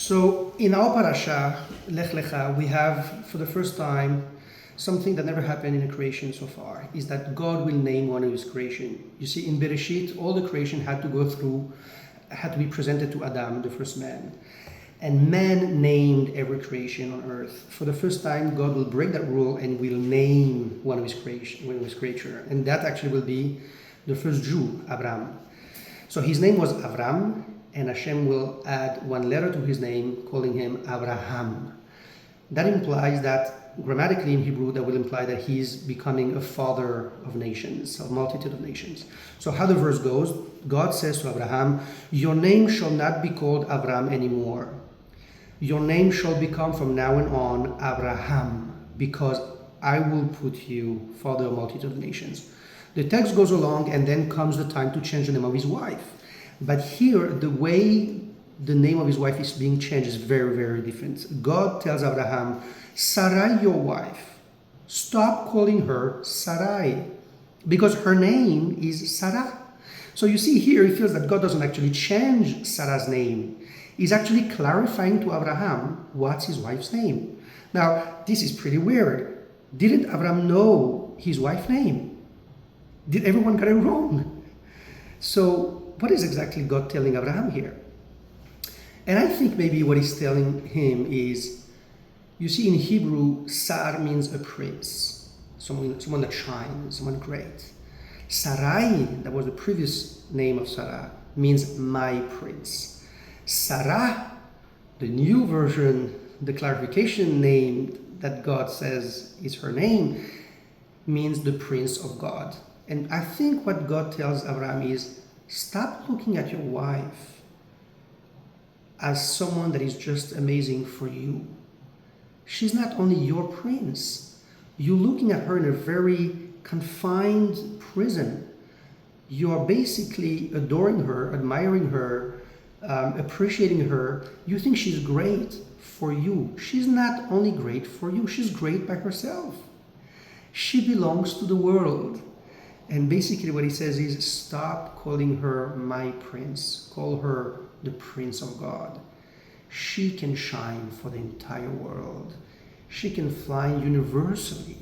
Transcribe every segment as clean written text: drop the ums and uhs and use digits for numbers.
So in our parasha, Lech Lecha, we have for the first time something that never happened in the creation so far, is that God will name one of his creation. You see, in Bereshit, all the creation had to be presented to Adam, the first man. And man named every creation on earth. For the first time, God will break that rule and will name one of his creature. And that actually will be the first Jew, Abraham. So his name was Avram, and Hashem will add one letter to his name, calling him Abraham. That implies that, grammatically in Hebrew, that will imply that he's becoming a father of nations, a multitude of nations. So how the verse goes, God says to Abraham, "Your name shall not be called Avram anymore. Your name shall become from now on Abraham, because I will put you father of a multitude of nations." The text goes along, and then comes the time to change the name of his wife. But here, the way the name of his wife is being changed is very, very different. God tells Abraham, "Sarai, your wife, stop calling her Sarai, because her name is Sarah." So you see here, he feels that God doesn't actually change Sarah's name. He's actually clarifying to Abraham what's his wife's name. Now, this is pretty weird. Didn't Abraham know his wife's name? Did everyone get it wrong? So what is exactly God telling Abraham here? And I think maybe what he's telling him is, you see, in Hebrew, Sar means a prince, someone that shines, someone great. Sarai, that was the previous name of Sarah, means my prince. Sarah, the new version, the clarification name that God says is her name, means the prince of God. And I think what God tells Abraham is, stop looking at your wife as someone that is just amazing for you. She's not only your prince. You're looking at her in a very confined prison. You are basically adoring her, admiring her, appreciating her. You think she's great for you. She's not only great for you, she's great by herself. She belongs to the world. And basically what he says is, stop calling her my prince. Call her the Prince of God. She can shine for the entire world. She can fly universally.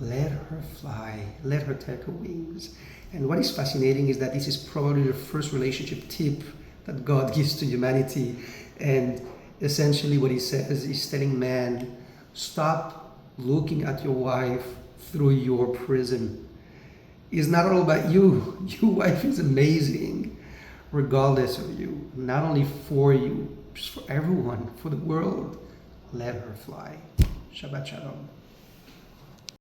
Let her fly. Let her take her wings. And what is fascinating is that this is probably the first relationship tip that God gives to humanity. And essentially what he says is telling man, stop looking at your wife through your prism. It's not all about you. Your wife is amazing, regardless of you. Not only for you, just for everyone, for the world. Let her fly. Shabbat Shalom.